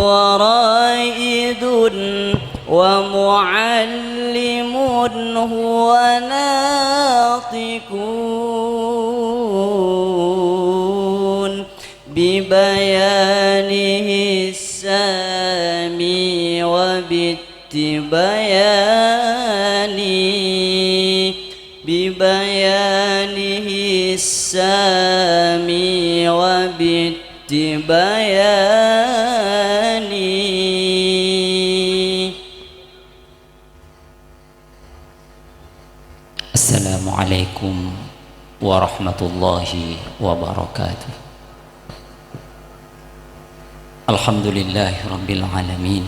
ورائد ومعلم هو ناطقون ببيانه السامي ببيانه السامي وبالتبيان. Assalamualaikum warahmatullahi wabarakatuh. Alhamdulillahi rabbil alamin.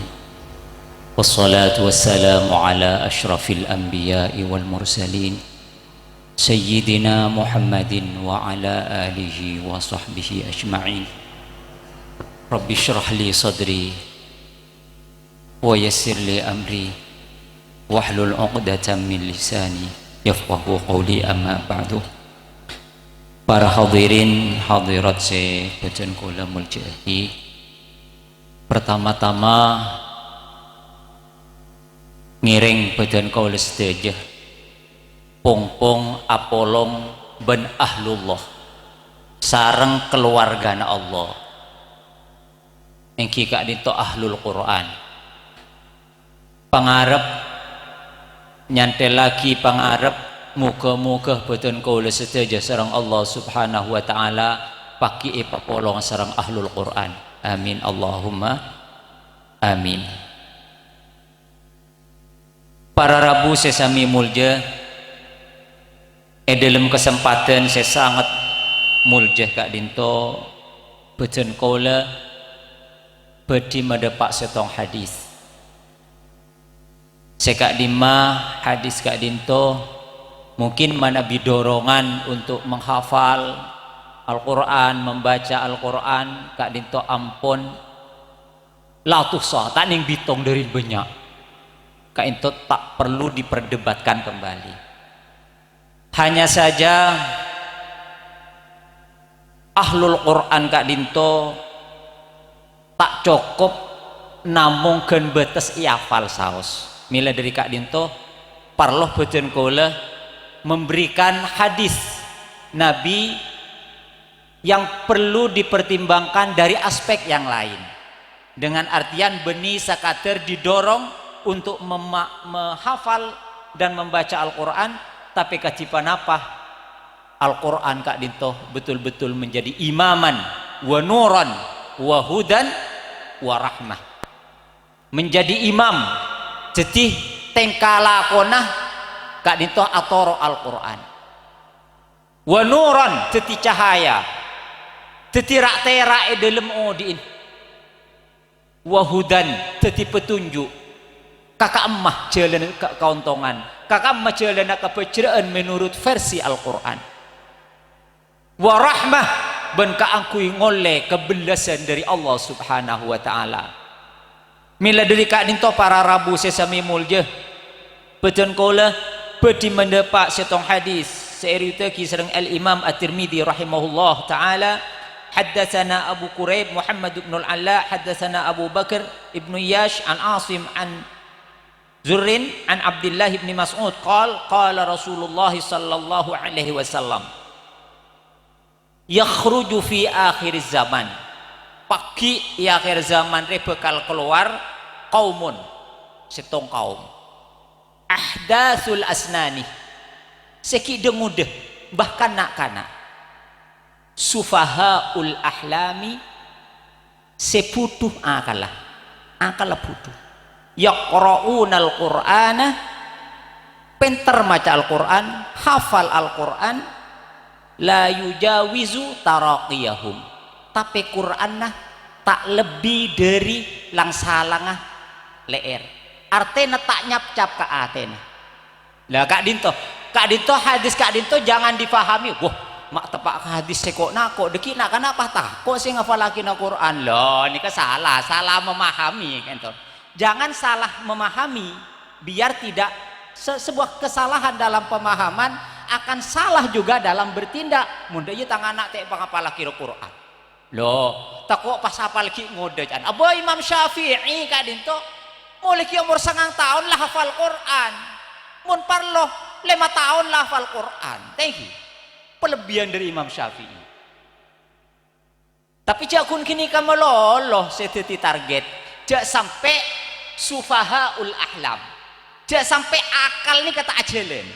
Wassalatu wassalamu ala ashrafil anbiya'i wal mursalin Sayyidina Muhammadin wa ala alihi wa sahbihi ajma'in. Rabbi syrah li sadri wa yassir li amri wahlul 'uqdatam min lisani yafqahu qawli, amma ba'du. Para hadirin hadirat se bacan kula muljahi, pertama-tama ngiring badan kaula sedaya pongpong apolong ben ahlullah sareng keluargana Allah engki kak dito ahlul Quran, pangarep nyantel lagi pangarep muga-muga badan kaula sedaya sareng Allah subhanahu wa ta'ala paki papolong sareng ahlul Quran, amin Allahumma amin. Para rabu sesami mulja dalam kesempatan saya sangat mulja kak dinto badan kaula badi madepak setong hadis sekak dima hadis kak dinto mungkin mana bidorongan untuk menghafal Al-Quran, membaca Al-Quran kak dinto ampun latuh tak ning bitong dari banyak kak dinto tak perlu diperdebatkan kembali. Hanya saja ahlul Quran kak dinto tak cukup namung gen betes iafal saos. Mila dari kak dinto parloh badan kula memberikan hadis Nabi yang perlu dipertimbangkan dari aspek yang lain, dengan artian beni sakater didorong untuk menghafal dan membaca Al-Quran, tapi kacipan apa Al-Quran kak dinto betul-betul menjadi imaman wa nuran wa hudan wa rahmah, menjadi imam jadi tengkala konah kak dinto atoro Al-Quran, wa nuran jadi cahaya jadi rak-tera dalam odiin, wa hudan jadi petunjuk kakak emah jalan ke kauntongan, kakak emah jalan ke peceraan menurut versi Al-Quran, wa rahmah ben kaangkui ngole kebelasan dari Allah subhanahu wa ta'ala. Mila dari kak dinto para rabu sesami mulja badan kola bedi mendepak setong hadis seirita kisareng al-imam at-Tirmidzi rahimahullah ta'ala. Haddatsana Abu Quraib Muhammad ibn al-Alla haddatsana Abu Bakar ibn Yash an Asim an Zurrin an Abdullah ibn Mas'ud qala Rasulullah sallallahu alaihi wasallam yakhruju fi akhir zaman, pagi di akhir zaman bakal keluar kaumun setong kaum ahdatsul asnani seki dengude bahkan nak kana sufahaul ahlami seputuh akala putuh yaqra'unal qur'ana pinter maca Al-Quran, hafal Al-Quran, la yujawizu taraqiyahum, tapi Quran tak lebih dari langsalangah leer, artinya tak nyap-cap ke atena. Lah kak dinto hadis kak dinto jangan difahami wah mak tepak hadis sekok nako deki nak kenapa tah kok sih ngafalakin Al-Quran loh ini salah memahami gitu. Jangan salah memahami biar tidak sebuah kesalahan dalam pemahaman akan salah juga dalam bertindak. Mundanya tangan anak tek pangapala kira Quran. Loh, tak kok pas hafal ki ngode kan. Aba Imam Syafi'i Kak Dinto mulai ki umur 9 tahun lah hafal Quran. Mun parlo 5 tahun lah hafal Quran. Thank you. Pelebihan dari Imam Syafi'i. Tapi jakun kini kamu loloh seteti target. Jak sampai sufahaul ahlam. Jak sampai akal ni kata ajalan.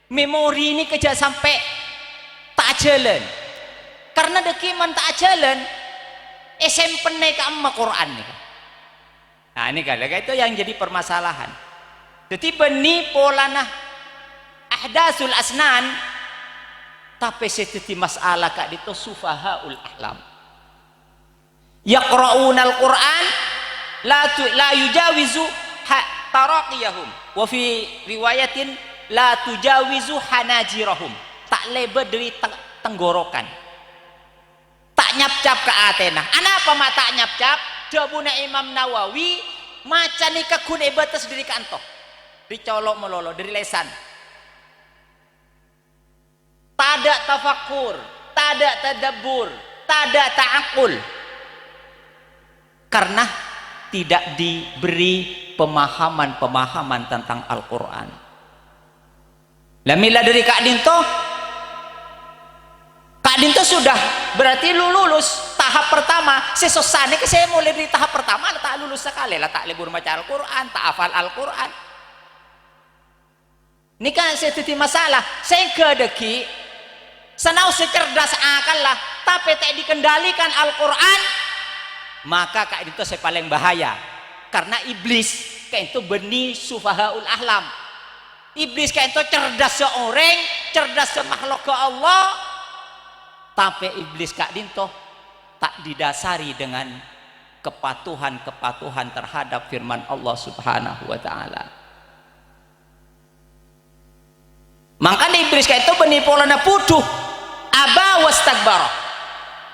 Memori ni kejak sampai tak jalan. Karena dekiman tak jalan, SMP naik ke amma Quran nih. Nah ini kalau itu yang jadi permasalahan. Jadi benih polana ahdasul asnan, tapi seteti masalah kak itu sufahaul ahlam. Yaqra'unal Quran la yujawizu taraqiyahum. Wa fi riwayatin la tujawizu hanajirahum. Tak lebar dari tenggorokan. Tak nyap-cap ke Athena. Anapa mak tak nyap-cap? Jawabuna Imam Nawawi maca ni kakun batas dari kantoh. Dicolok melolo dari lesan. Tada tafakur, tada tadabbur, tada ta'akul. Karena tidak diberi pemahaman-pemahaman tentang Al-Quran. Lamila dari Kak Dinto sudah berarti lulus tahap pertama. Sesosane ke saya mulai dari tahap pertama tak lulus sekali lah, tak lebur baca Al-Quran, tak hafal Al-Quran. Ini kan saya titi masalah. Saya kedeki senau secerdas akal lah, tapi tak dikendalikan Al-Quran, maka Kak Dinto saya paling bahaya. Karena iblis kayak itu benih sufahaul ahlam. Iblis kayak itu cerdas seorang, cerdas semakhluk ke Allah. Tapi iblis Kak Dinto tak didasari dengan kepatuhan terhadap firman Allah Subhanahu wa taala. Makanya iblis kayak itu benipolana puduh aba wastakbara.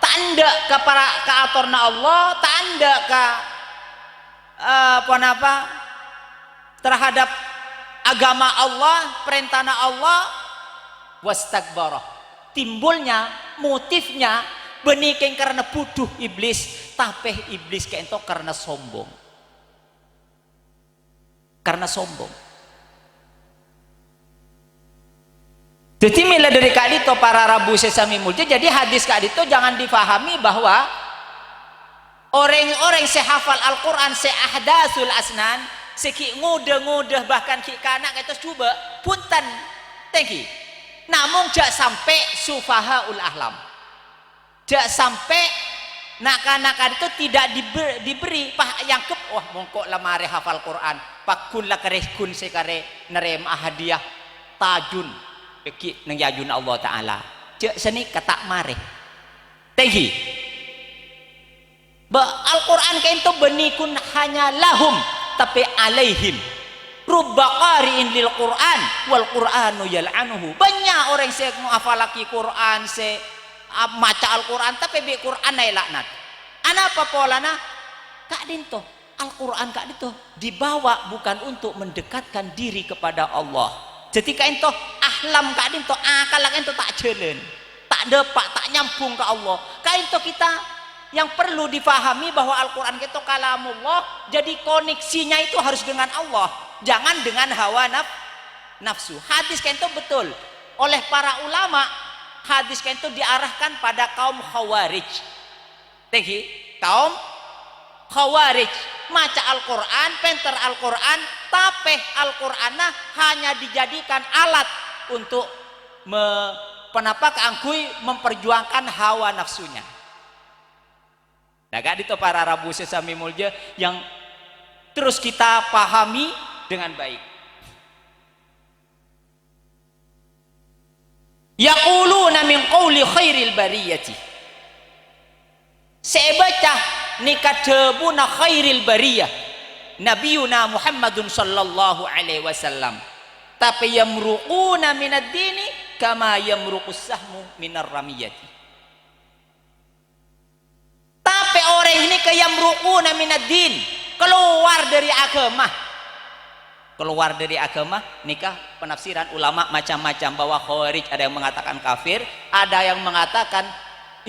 Tanda ke para kaatorna Allah, tanda ke terhadap agama Allah, perintahna Allah, wastakbara. Timbulnya motifnya benikeng karena puduh iblis, tapi iblis kayak itu karena sombong. Karena sombong. Jadi mila dari Kak Dito para Rabu Sesami Mulja, jadi hadis Kak Dito jangan difahami bahwa orang-orang sehafal Al-Quran, seahdasul asnan, seki ngudah bahkan ki kanak itu coba punten tengki. Namun jak sampai sufahaul ahlam, jak sampai nak-nak itu tidak diberi yang ke wah mongkok lamare hafal Quran pakun la kun sekare nerem hadiah tajun beki nang yajun Allah taala jak seni kata mare tenghi ba Al-Quran kain to benikun hanya lahum tapi alaihim. Rubba qari'in lil Quran wal Quranu yal'anuhu. Banyak orang yang menghafalaki Quran, maca Al-Quran tapi bi Quran ay laknat. Anapa polana? Kak Dinto, Al-Quran Kak Dinto dibawa bukan untuk mendekatkan diri kepada Allah. Jadi Kak Dinto ahlam Kak Dinto akal Kak Dinto tak jalan, tak depak, tak nyambung ke Allah. Kak Dinto kita yang perlu difahami bahwa Al-Quran itu kalamullah, jadi koneksinya itu harus dengan Allah. Jangan dengan hawa nafsu. Hadis kan itu betul oleh para ulama. Hadis kan itu diarahkan pada kaum khawarij. Tegi kaum khawarij maca Al-Quran, penter Al-Quran, tapi Al-Quran hanya dijadikan alat untuk keangkui memperjuangkan hawa nafsunya. Nah, gak itu para Rabu Sesami Mulja yang terus kita pahami dengan baik. Yaquluna min qawli khairil bariyati. Saya baca nikah debuna khairil bariyah Nabiuna Muhammadun sallallahu alaihi wasallam. Tapi yamruquna minad dini kama yamruqus sahmu minar ramiyati. Tapi orang ini kayamruquna minad din, keluar dari agama. Keluar dari agama, nikah penafsiran ulama macam-macam bahwa khawarij ada yang mengatakan kafir, ada yang mengatakan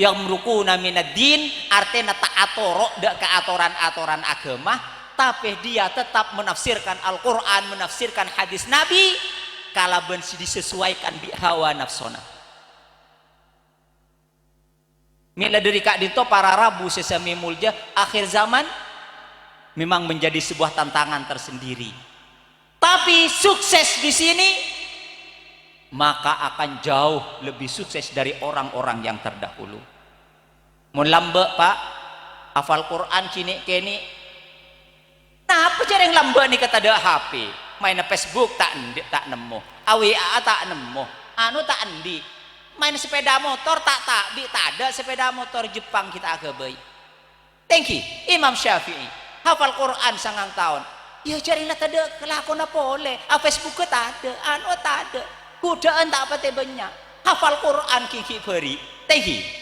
yang merukuna minad din artinya tak atorok dak ke aturan-aturan agama, tapi dia tetap menafsirkan Al-Quran, menafsirkan hadis Nabi kalaban disesuaikan bi hawa nafsona. Mila dari kak dito para rabu sesami mulja akhir zaman memang menjadi sebuah tantangan tersendiri. Tapi sukses di sini maka akan jauh lebih sukses dari orang-orang yang terdahulu. Mun lambe pak hafal Quran kini kini. Nah apa cara yang lambe nih kata ada HP, main Facebook tak nemu, AWA tak nemu, anu tak endi, main sepeda motor tak ada sepeda motor Jepang kita agak baik. Thank you Imam Syafi'i hafal Quran sangang tahun. Ya carilah tak ada kelakon apa boleh, Facebook tak ada, anu tak ada. Kudaan tak apa teh banyak hafal Quran kiki beri tehi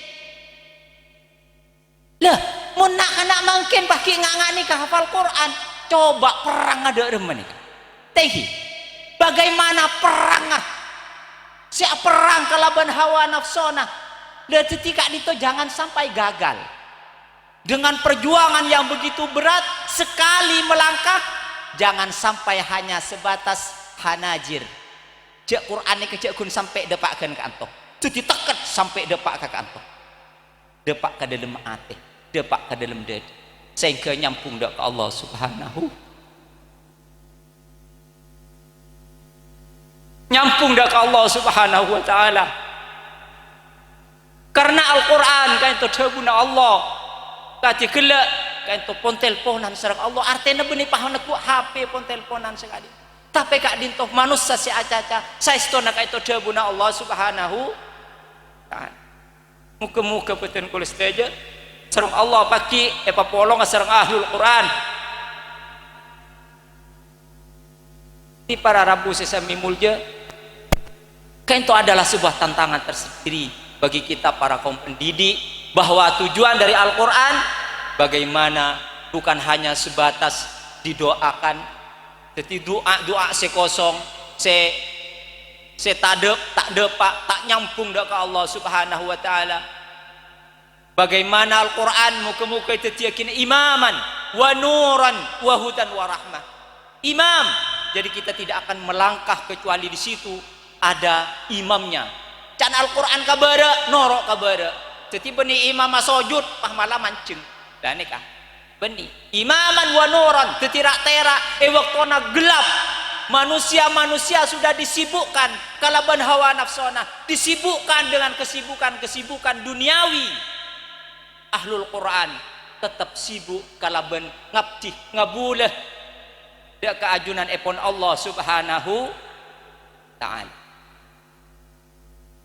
lah mun nak mungkin pakai ngangani ke hafal Quran coba perang ada remen tehi bagaimana perang siap perang kalaban hawa nafsona dan ketika itu jangan sampai gagal dengan perjuangan yang begitu berat sekali melangkah jangan sampai hanya sebatas hanajir cek Quran ini kecek kun sampai depakkan ke antoh itu ditekat sampai depak ke antoh depak ke dalam hati depak ke dalam dada sehingga nyampung dak ke Allah subhanahu nyampung dak ke Allah subhanahu wa ta'ala karena Al-Quran kan itu daguna Allah kati gelak kan itu pon teleponan serang Allah artinya benih pahanak ku HP pon teleponan sekali tapi kak dintoh manusia si acaca saya stona kak itu daguna Allah subhanahu ta'ala muka-muka betul kulis teja serang Allah paki polong serang ahlul Quran di para rabu sesami mulja kan itu adalah sebuah tantangan tersendiri bagi kita para kaum pendidik bahwa tujuan dari Al-Quran bagaimana bukan hanya sebatas didoakan jadi doa sekosong se tak depak tak nyampung dak ke Allah subhanahu wa ta'ala bagaimana Al-Quran muka-muka itu tiakin imaman wa nuran wa hudan wa rahmah imam jadi kita tidak akan melangkah kecuali di situ ada imamnya can Al-Quran kabara norok kabara jadi benih imam sujud pah malah mancing dan nikah benih imaman wa nuran tetirak-terak waktona gelap manusia sudah disibukkan kalaban hawa nafsona disibukkan dengan kesibukan duniawi ahlul Quran tetap sibuk kalaban ngabdi ngabulah dak keajunan epon Allah subhanahu ta'ala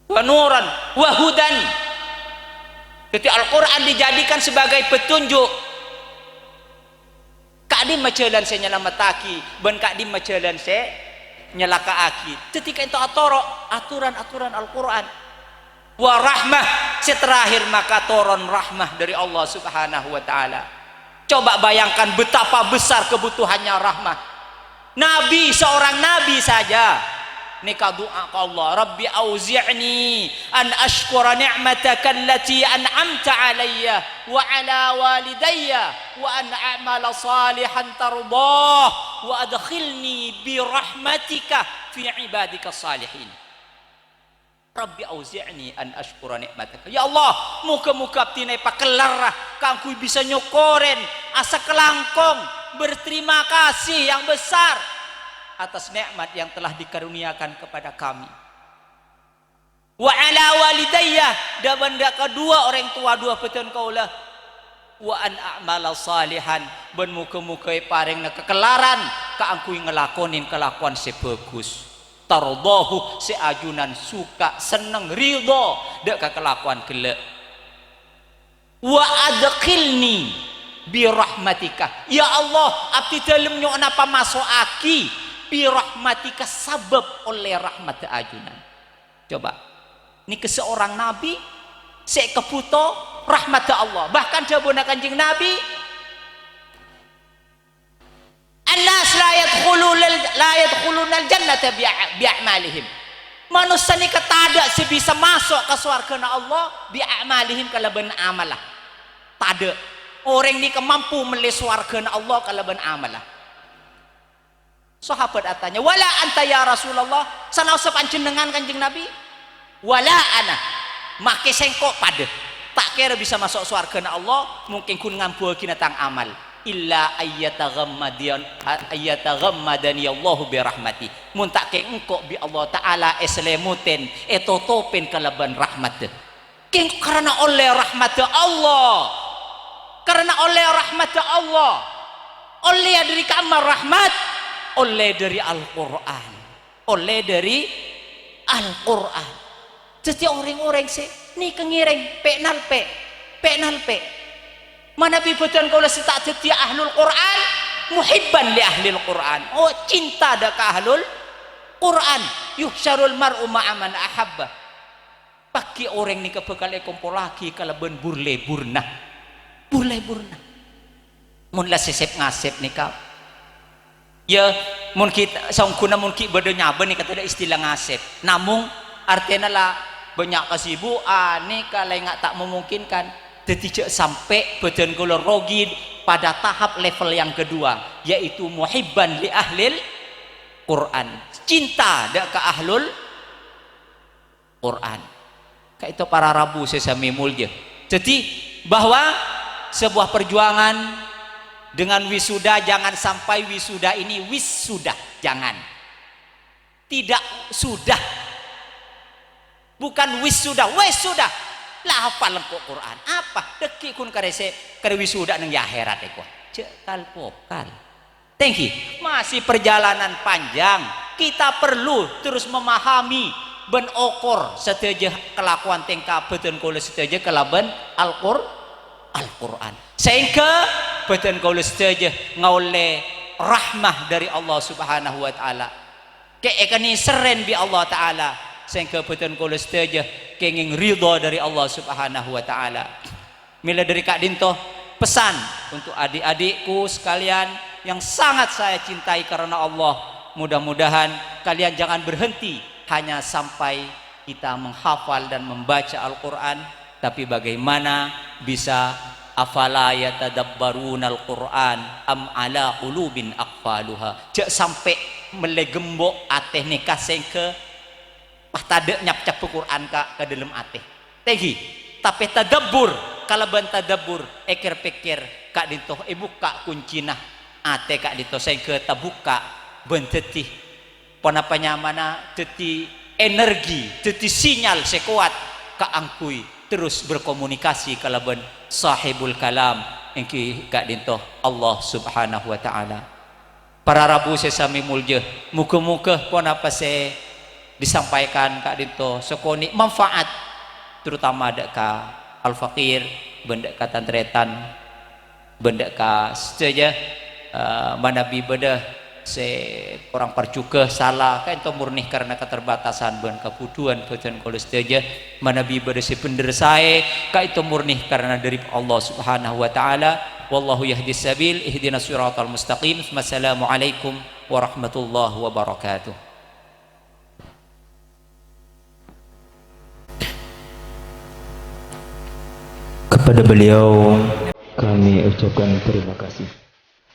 wa nuran wa hudan jadi Al-Quran dijadikan sebagai petunjuk kak di macelan saya nyelamataki ben kak di macelan saya nyelakaaki ketika itu aturan Al-Quran wa rahmah seterakhir maka turun rahmah dari Allah subhanahu wa ta'ala coba bayangkan betapa besar kebutuhannya rahmah nabi seorang nabi saja nikah doa ke Allah Rabbi auzi'ni an ashkura ni'mataka allati an'amta alayya wa ala walidayya wa an a'mala salihan tardah wa adkhilni bi rahmatika fi ibadika salihin Rabbi auzi'ni an ashkura ni'mataka ya Allah muka-muka tinai pakelarah kangku bisa nyokoren asa kelangkong berterima kasih yang besar atas nikmat yang telah dikaruniakan kepada kami wa ala walidayya dan benda kedua orang tua dua petun kaulah wa an a'mala salihan ben muka-muka paring kekelaran kaangkui ngelakonin kelakuan sebagus tardahu seajunan suka seneng ridho dak kelakuan gelek wa adkhilni bi rahmatika ya Allah abdi dalem nyo napa masuk aki bi rahmatika sabab oleh rahmat ajunan coba ini ke seorang nabi sekeputo rahmat Allah bahkan jabuna kanjeng nabi annas la yadkhuluna al-jannata bi'amalihim manusia ni kata ada sebisa masuk ke surga na Allah bi amalihim kalaban amalah. Tak ada orang ni mampu melih surga na Allah kalaban amalah. Sahabat atanya, wala anta ya Rasulullah, sana usap panjenengan Kanjeng Nabi. Wala ana, make sengkok pada. Tak kira bisa masuk surga na Allah, mungkin kun ngampu kinatang amal. Illa ayyataghammadani Allahu bi rahmati. Mun tak ke engkau bi Allah taala eslemuten etotopin kalaban rahmat. King karena oleh rahmat Allah. Karena oleh rahmat Allah. Oleh dari kamar rahmat, oleh dari Al-Qur'an. Oleh dari Al-Qur'an. Jadi orang-orang sih ni kengireng penal pe. Mana bibutan kau lesi tak jadi ahlul Quran, muhibban li ahlil Quran. Oh cinta dah ke ahlul Quran. Yuhsyarul mar'u ma'aman ahabba. Pagi orang ni kebekal kumpul lagi kalau ben burle burna. Mun lah sesep ngasep ni kau. Ya mun kita sangkuna mun kita berdonya ni kata ada istilah ngasep. Namun artinya lah banyak kesibukan ni kalau nggak tak memungkinkan. Tidak sampai badan kula rogid pada tahap level yang kedua, yaitu muhibban li ahlil Quran, cinta dak ke ahlul Quran. Kayak itu para rabu sesami mulya. Jadi bahwa sebuah perjuangan dengan wisuda, jangan sampai wisuda ini wisuda, jangan. Tidak sudah, bukan wisuda, wisuda. Lah hafal kok Quran apa deki kun karese kare wisuda nang akhirat eko cekal pokal. Thank you. Masih perjalanan panjang, kita perlu terus memahami ben okor seteja kelakuan tingkah beten kula seteja kelaban Al-Qur'an sehingga beten kula seteja ngaule rahmah dari Allah Subhanahu wa taala keekani seren bi Allah taala sehingga beten kula seteja kenging ridha dari Allah Subhanahu wa taala. Mila dari Kak Dinto pesan untuk adik-adikku sekalian yang sangat saya cintai karena Allah, mudah-mudahan kalian jangan berhenti hanya sampai kita menghafal dan membaca Al-Qur'an, tapi bagaimana bisa afala yatadabbarunal Qur'an am ala qulubin aqfaluha. Cek sampai melegembok ateh nikah sehingga tade nyap-cap Quran ke dalam ateh. Tegi, tapi tadabbur, kalau ban tadabbur, ekir pikir kak dintoh buka kuncina ate kak dintoh sehingga tabuka ben tetih panapanya mana tetih energi, tetih sinyal sekuat kaangkui terus berkomunikasi kalau ban sahibul kalam engki kak dintoh Allah Subhanahu wa taala. Para rabu sesami mulja, muka-muka panapa se disampaikan Kak Dinto sekoni manfaat terutama ada ka al-fakir benda ka tantretan benda ka saja manabi beda se orang percuke salah kan itu murni karena keterbatasan ben kebutuhan kebutuhan kalau saja manabi beda se pendersae ka itu murni karena dari Allah Subhanahu wa taala. Wallahu yahdis sabil ihdinas siratal mustaqim. Wassalamualaikum warahmatullahi wabarakatuh. Kepada beliau kami ucapkan terima kasih.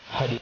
Hadir